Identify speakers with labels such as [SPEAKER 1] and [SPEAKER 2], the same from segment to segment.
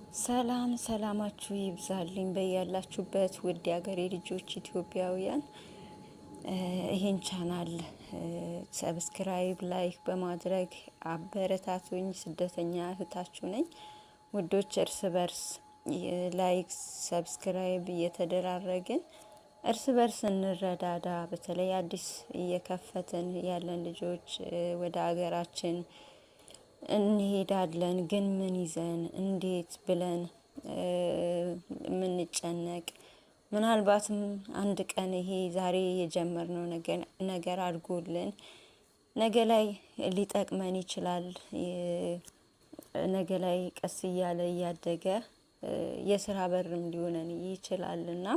[SPEAKER 1] ሰላም ሰላማችሁ ይብዛልኝ በያላችሁበት ውድ የሀገሬ ልጆች ኢትዮጵያውያን። ይሄን ቻናል ሰብስክራይብ ላይክ በማድረግ አበረታቱኝ። ስደተኛ እህታችሁ ነኝ። ውዶች እርስ በርስ ላይክ ሰብስክራይብ እየተደራረግን እርስ በርስ እንረዳዳ። በተለይ አዲስ እየከፈትን ያለን ልጆች ወደ ሀገራችን እንሄዳለን። ግን ምን ይዘን እንዴት ብለን የምንጨነቅ ምናልባትም አንድ ቀን ይሄ ዛሬ የጀመርነው ነገር አድጎልን ነገ ላይ ሊጠቅመን ይችላል። ነገ ላይ ቀስ እያለ እያደገ የስራ በርም ሊሆነን ይችላልና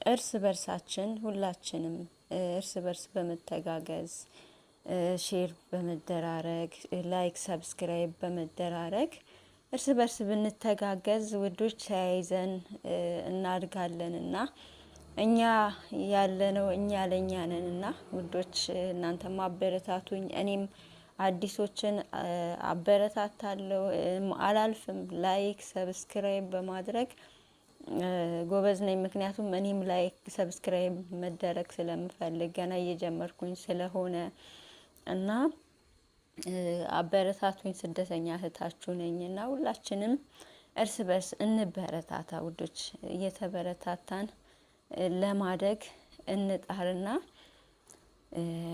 [SPEAKER 1] እርስ በርሳችን ሁላችንም እርስ በርስ በመተጋገዝ ሼር በመደራረግ ላይክ ሰብስክራይብ በመደራረግ እርስ በርስ ብንተጋገዝ ውዶች ተያይዘን እናድጋለንና እኛ ያለነው እኛ ለኛ ነንና ውዶች እናንተም አበረታቱኝ። እኔም አዲሶችን አበረታታለሁ። አላልፍም ላይክ ሰብስክራይብ በማድረግ ጎበዝ ነኝ። ምክንያቱም እኔም ላይክ ሰብስክራይብ መደረግ ስለምፈልግ ገና እየጀመርኩኝ ስለሆነ እና አበረታቱኝ። ስደተኛ እህታችሁ ነኝና ሁላችንም እርስ በርስ እንበረታታ ውዶች። እየተበረታታን ለማደግ እንጣርና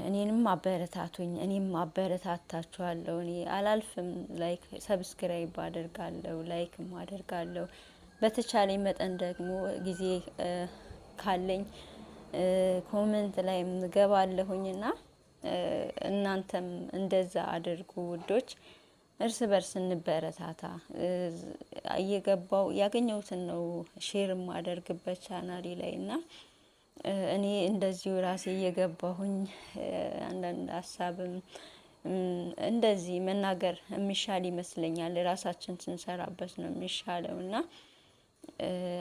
[SPEAKER 1] እኔንም አበረታቱኝ። እኔም አበረታታችኋለሁ። እኔ አላልፍም። ላይክ ሰብስክራይብ አደርጋለሁ፣ ላይክም አደርጋለሁ። በተቻለኝ መጠን ደግሞ ጊዜ ካለኝ ኮሜንት ላይ ገባለሁኝና እናንተም እንደዛ አድርጉ ውዶች። እርስ በርስ እንበረታታ። እየገባው ያገኘሁትን ነው ሼር ማደርግበት ቻናሌ ላይ እና እኔ እንደዚሁ ራሴ እየገባሁኝ አንዳንድ ሀሳብም እንደዚህ መናገር የሚሻል ይመስለኛል። ራሳችን ስንሰራበት ነው የሚሻለው እና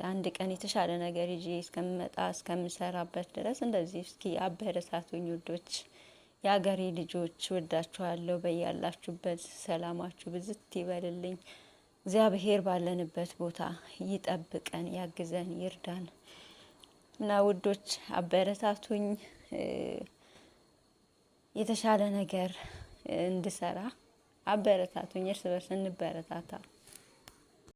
[SPEAKER 1] አንድ ቀን የተሻለ ነገር ይዤ እስከምመጣ እስከምሰራበት ድረስ እንደዚህ እስኪ አበረታቱኝ ውዶች። የሀገሬ ልጆች ወዳችኋለሁ። በያላችሁበት ሰላማችሁ ብዝት ይበልልኝ። እግዚአብሔር ባለንበት ቦታ ይጠብቀን፣ ያግዘን፣ ይርዳን እና ውዶች አበረታቱኝ። የተሻለ ነገር እንድሰራ አበረታቱኝ። እርስ በርስ እንበረታታ።